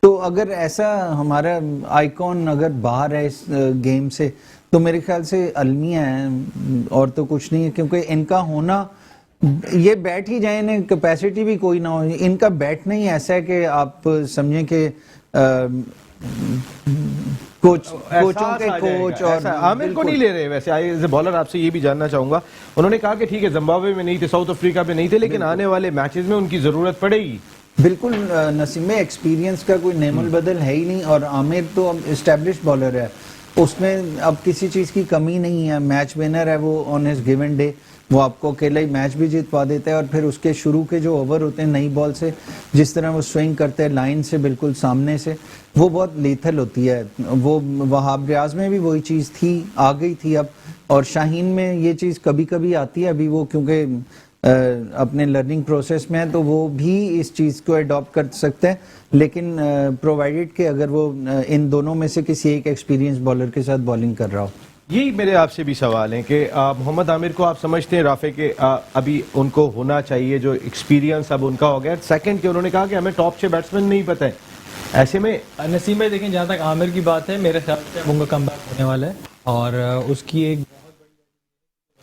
तो अगर ऐसा हमारा आइकॉन अगर बाहर है इस गेम से, तो मेरे ख्याल से अलमिया है और तो कुछ नहीं है। क्योंकि इनका होना, ये बैठ ही जाए, इन्हें कैपेसिटी भी कोई ना हो, इनका बैठना ही ऐसा है कि आप समझें कि कोचों एहसास के आ कोच जाएगा। और ऐसा आमिर को नहीं ले रहे वैसे। आई एज ए बॉलर आपसे ये भी जानना चाहूंगा, उन्होंने कहा कि ठीक है जिम्बाब्वे में नहीं थे, साउथ अफ्रीका में नहीं थे, लेकिन आने वाले मैचेस में उनकी जरूरत पड़ेगी। बिल्कुल नसीम में एक्सपीरियंस का कोई नेमल बदल है ही नहीं, और आमिर तो अब एस्टेब्लिश्ड बॉलर है, उसमें अब किसी चीज़ की कमी नहीं है। मैच विनर है वो ऑन हिज गिवन डे, वो आपको अकेला ही मैच भी जितवा देता है। और फिर उसके शुरू के जो ओवर होते हैं नई बॉल से, जिस तरह वो स्विंग करते हैं लाइन से बिल्कुल सामने से, वो बहुत लीथल होती है। वो वहाब रियाज में भी वही चीज़ थी, आ गई थी अब, और शाहीन में ये चीज़ कभी कभी आती है। अभी वो क्योंकि अपने लर्निंग प्रोसेस में है तो वो भी इस चीज़ को अडॉप्ट कर सकते हैं, लेकिन प्रोवाइडेड कि अगर वो इन दोनों में से किसी एक एक्सपीरियंस बॉलर के साथ बॉलिंग कर रहा हो। यही मेरे आपसे भी सवाल है कि मोहम्मद आमिर को आप समझते हैं राफे के अभी उनको होना चाहिए जो एक्सपीरियंस अब उनका हो गया। सेकंड के उन्होंने कहा कि हमें टॉप 6 बैट्समैन नहीं पता है, ऐसे में नसीम भाई देखें, जहाँ तक आमिर की बात है, मेरे ख्याल से अब उनका कमबैक होने वाला है, और उसकी एक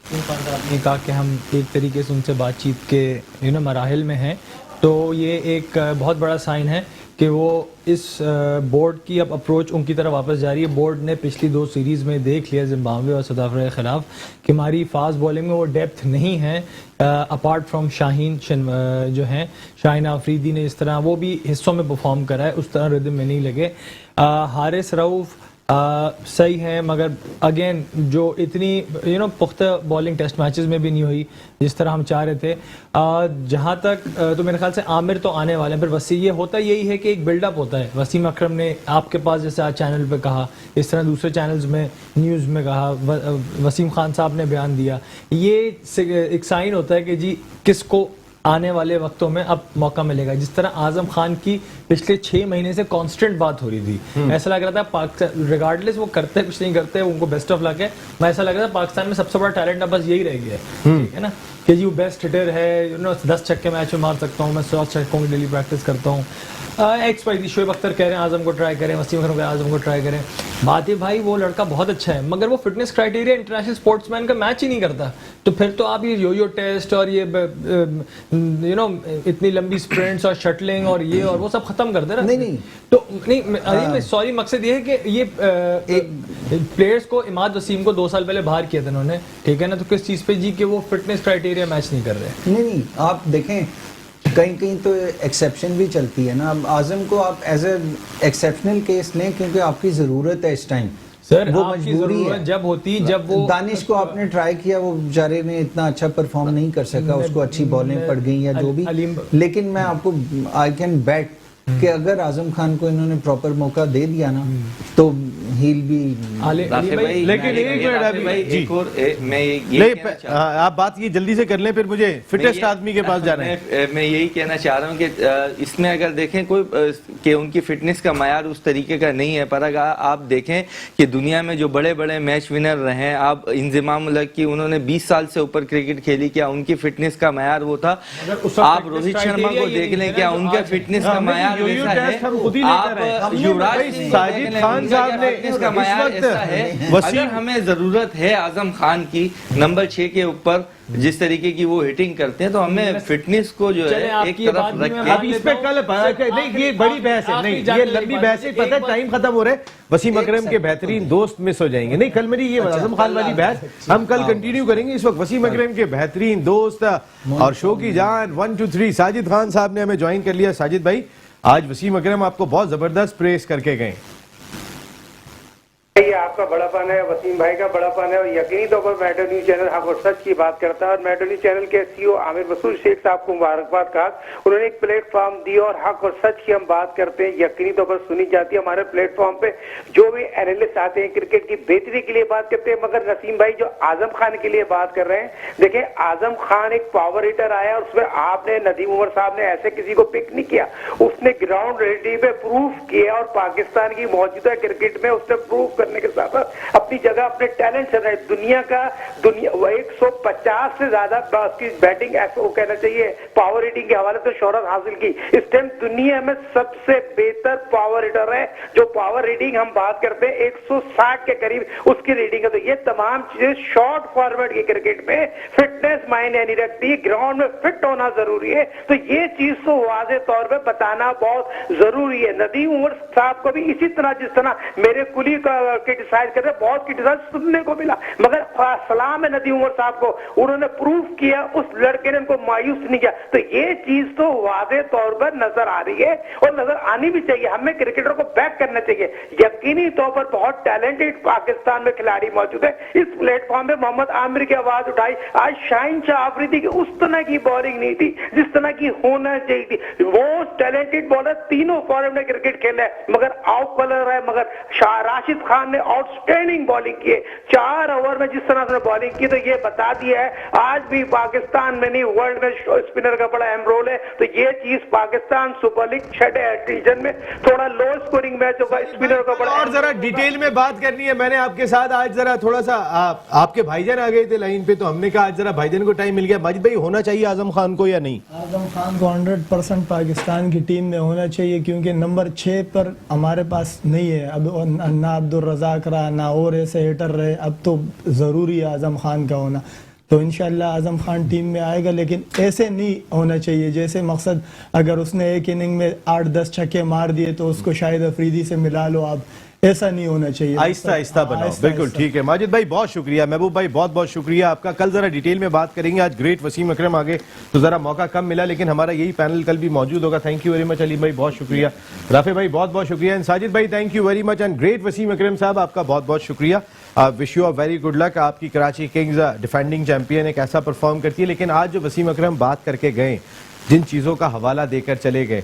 आपने कहा कि हम एक तरीके से उनसे बातचीत के मराहिल में हैं, तो ये एक बहुत बड़ा साइन है कि वो इस बोर्ड की अब अप्रोच उनकी तरफ वापस जा रही है। बोर्ड ने पिछली 2 सीरीज़ में देख लिया जिम्बाब्वे और साउथ अफ्रीका के खिलाफ कि हमारी फास्ट बॉलिंग में वो डेप्थ नहीं है, अपार्ट फ्रॉम शाहीन जो हैं, शाहीन आफरीदी ने इस तरह वो भी हिस्सों में परफॉर्म करा है, उस तरह रिदम में नहीं लगे। हारिस रऊफ सही है, मगर अगेन जो इतनी पुख्ता बॉलिंग टेस्ट मैचेस में भी नहीं हुई जिस तरह हम चाह रहे थे। जहाँ तक तो मेरे ख्याल से आमिर तो आने वाले हैं, फिर वसीम ये होता यही है कि एक बिल्डअप होता है। वसीम अकरम ने आपके पास जैसे आज चैनल पे कहा, इस तरह दूसरे चैनल्स में न्यूज़ में कहा, वसीम खान साहब ने बयान दिया, ये एक साइन होता है कि जी किसको आने वाले वक्तों में अब मौका मिलेगा। जिस तरह आजम खान की पिछले 6 महीने से कांस्टेंट बात हो रही थी, ऐसा लग रहा था पाकिस्तान रिगार्डलेस वो करते कुछ नहीं करते, उनको बेस्ट ऑफ लक है, मैं ऐसा लग रहा था पाकिस्तान में सबसे बड़ा टैलेंट अब बस यही रह गया है, ठीक है ना, कि जी वो बेस्ट हिटर है, 10 छक्के मैच में मार सकता हूँ, मैं 100 छक्कों की डेली प्रैक्टिस करता हूँ। एक्सपाइरी शोएब अख्तर कह रहे हैं आजम को ट्राई करें, वसीम अकरम आजम को ट्राई करें। बात है भाई वो लड़का बहुत अच्छा है, मगर वो फिटनेस क्राइटेरिया इंटरनेशनल स्पोर्ट्समैन का मैच ही नहीं करता, तो फिर तो आप ये यो टेस्ट और ये इतनी लंबी स्प्रिंट्स और शटलिंग और ये और वो सब खत्म कर दे रहा। नहीं तो नहीं सॉरी, मकसद ये है कि ये एक प्लेयर्स को इमाद वसीम को 2 साल पहले बाहर किया था उन्होंने, ठीक है ना, तो किस चीज़ पे जी कि वो फिटनेस क्राइटेरिया मैच नहीं कर रहे। नहीं आप देखें कहीं कहीं तो एक्सेप्शन भी चलती है ना। अब आजम को आप एज ए एक्सेप्शनल केस लें क्योंकि आपकी ज़रूरत है इस टाइम, सर वो आपकी मजबूरी ज़रूरत है। जब होती जब वो दानिश को आपने ट्राई किया, वो बेचारे ने इतना अच्छा परफॉर्म नहीं कर सका, उसको अच्छी बॉलिंग पड़ गई या जो भी, लेकिन मैं आपको आई कैन बेट कि अगर आजम खान को इन्होंने प्रॉपर मौका दे दिया ना तो he'll be लेकिन एक मिनट अभी जी एक और मैं ये ले कहना चाहता हूं। आप बात ये जल्दी से कर लें, फिर मुझे फिटेस्ट आदमी के पास जाना है। मैं यही कहना चाह रहा हूँ कि इसमें अगर देखें कोई कि उनकी फिटनेस का मायार उस तरीके का नहीं है, पर अगर आप देखें कि दुनिया में जो बड़े बड़े मैच विनर रहे हैं, आप इंजमाम उल हक की उन्होंने 20 साल से ऊपर क्रिकेट खेली, क्या उनकी फिटनेस का मायार वो था? आप रोहित शर्मा को देख लें, क्या उनका फिटनेस का मायार वैसा है? आप युवराज सिंह साजिद खान साहब ने फिटनेस का मायार ऐसा है। अगर हमें जरूरत है आजम खान की नंबर 6 के ऊपर जिस तरीके की वो हिटिंग करते हैं, तो हमें फिटनेस को जो है एक तरफ रख के अब इस पे कल नहीं, ये बड़ी बहस है, नहीं ये लंबी बहस है, पता है टाइम खत्म हो रहा है। वसीम अकरम के बेहतरीन दोस्त मिस हो जाएंगे। नहीं कल मेरी ये आजम खान वाली बहस हम कल कंटिन्यू करेंगे। इस वक्त वसीम अकरम के बेहतरीन दोस्त और शो की जान 1 2 3 साजिद खान साहब ने हमें ज्वाइन कर लिया। साजिद भाई, आज वसीम अकरम आपको बहुत जबरदस्त प्रेस करके गए। ये आपका बड़ापन है, वसीम भाई का बड़ापन है, और यकीनी तौर पर मेट्रो न्यूज चैनल हक और सच की बात करता है। और मेट्रो न्यूज चैनल के सीईओ आमिर मसूद शेख साहब को मुबारकबाद कहा, उन्होंने एक प्लेटफॉर्म दिया और हक और सच की हम बात करते हैं, यकीनी तौर पर सुनी जाती है। हमारे प्लेटफॉर्म पे जो भी एनालिस्ट आते हैं क्रिकेट की बेहतरी के लिए बात करते हैं, मगर नसीम भाई जो आजम खान के लिए बात कर रहे हैं, देखें आजम खान एक पावर हिटर आया, उसमें आपने नदीम उमर साहब ने ऐसे किसी को पिक नहीं किया, उसने ग्राउंड रियलिटी पे प्रूफ किया और पाकिस्तान की मौजूदा क्रिकेट में उसने प्रूफ करने के साथ साथ अपनी जगह अपने टैलेंट से रहे। दुनिया 150 से ज्यादा की बैटिंग वो कहना चाहिए पावर रेटिंग के हवाले से शोहरत हासिल की। इस टाइम दुनिया में सबसे बेहतर पावर हिटर है। जो पावर रेटिंग हम बात करते हैं 160 के करीब उसकी रेटिंग है। तो ये तमाम चीजें शॉर्ट फॉरवर्ड के क्रिकेट में फिटनेस मायने नहीं रखती, ग्राउंड में फिट होना जरूरी है। तो ये चीज तो वाज़े तौर पे बताना बहुत जरूरी है। नदीम उमर साहब को भी इसी तरह जिस तरह मेरे कुली का क्रिटिसाइज कर रहे, बहुत क्रिटिसाइज सुनने को मिला, मगर सलाम है नदीम उमर साहब को, उन्होंने प्रूव किया, उस लड़के ने उनको मायूस नहीं किया। तो ये चीज तो वाज़े तौर पर नजर आ रही है और नजर आनी भी चाहिए। हमें क्रिकेटर को बैक करना चाहिए। यकीनी तौर पर बहुत टैलेंटेड पाकिस्तान में खिलाड़ी मौजूद है। इस प्लेटफॉर्म पे मोहम्मद आमिर की आवाज उठाई। आज शाहीन शाह अफरीदी की उस तरह की बॉलिंग नहीं थी जिस तरह की होना चाहिए थी। वो टैलेंटेड बॉलर तीनों फॉर्म में क्रिकेट खेला है, मगर आउट बॉलर है, मगर राशिद खान ने आउटस्टैंडिंग बॉलिंग की है। 4 ओवर में जिस तरह से बॉलिंग की, तो ये बता दिया है आज भी पाकिस्तान में नहीं वर्ल्ड में स्पिनर का बड़ा अहम रोल है। तो ये चीज पाकिस्तान सुपर लीग 6 डिवीजन में थोड़ा लो स्कोरिंग मैच होगा, स्पिनर का बड़ा और जरा डिटेल में बात करनी है। मैंने आपके साथ आज जरा थोड़ा सा आपके भाईजान आ गए थे लाइन पे, तो हमने कहा आज जरा भाईजान को टाइम मिल गया। माजिद भाई, होना चाहिए आजम खान को या नहीं? आजम खान को 100% पाकिस्तान की टीम में होना चाहिए, क्योंकि नंबर 6 पर हमारे पास नहीं है अब, ना अब्दुल रज़ाक रहा, ना और ऐसे हिटर रहे। अब तो ज़रूरी है आजम खान का होना। तो इंशाल्लाह आजम खान टीम में आएगा, लेकिन ऐसे नहीं होना चाहिए जैसे मकसद अगर उसने एक इनिंग में 8-10 छक्के मार दिए तो उसको शाहिद अफरीदी से मिला लो आप। ऐसा नहीं होना चाहिए, आहिस्ता आहिस्ता बनाओ। बिल्कुल ठीक है माजिद भाई, बहुत शुक्रिया। महबूब भाई, बहुत बहुत शुक्रिया आपका। कल जरा डिटेल में बात करेंगे। आज ग्रेट वसीम अकरम आगे तो जरा मौका कम मिला, लेकिन हमारा यही पैनल कल भी मौजूद होगा। Thank you very much Ali भाई, बहुत शुक्रिया। राफे भाई, बहुत बहुत शुक्रिया। एंड साजिद भाई, thank you very much. And great Wasim Akram साहब, आपका बहुत बहुत शुक्रिया। Wish you a very good luck. आपकी कराची किंग्स डिफेंडिंग चैंपियन है, कैसा परफॉर्म करती है। लेकिन आज जो वसीम अकरम बात करके गए, जिन चीज़ों का हवाला देकर चले गए,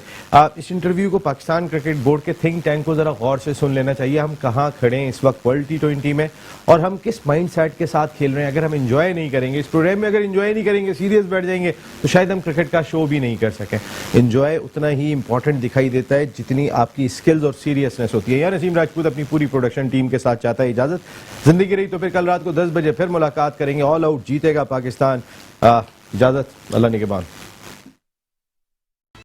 इस इंटरव्यू को पाकिस्तान क्रिकेट बोर्ड के थिंक टैंक को ज़रा गौर से सुन लेना चाहिए। हम कहाँ खड़े हैं इस वक्त वर्ल्ड T20 में और हम किस माइंड सेट के साथ खेल रहे हैं। अगर हम इंजॉय नहीं करेंगे इस प्रोग्राम में, अगर इंजॉय नहीं करेंगे, सीरियस बैठ जाएंगे, तो शायद हम क्रिकेट का शो भी नहीं कर सकें। इंजॉय उतना ही इंपॉर्टेंट दिखाई देता है जितनी आपकी स्किल्स और सीरियसनेस होती है। यार नसीम राजपूत अपनी पूरी प्रोडक्शन टीम के साथ चाहता है इजाज़त। जिंदगी रही तो फिर कल रात को 10 बजे फिर मुलाकात करेंगे। ऑल आउट जीतेगा पाकिस्तान। इजाज़त, अल्लाह निगहबान।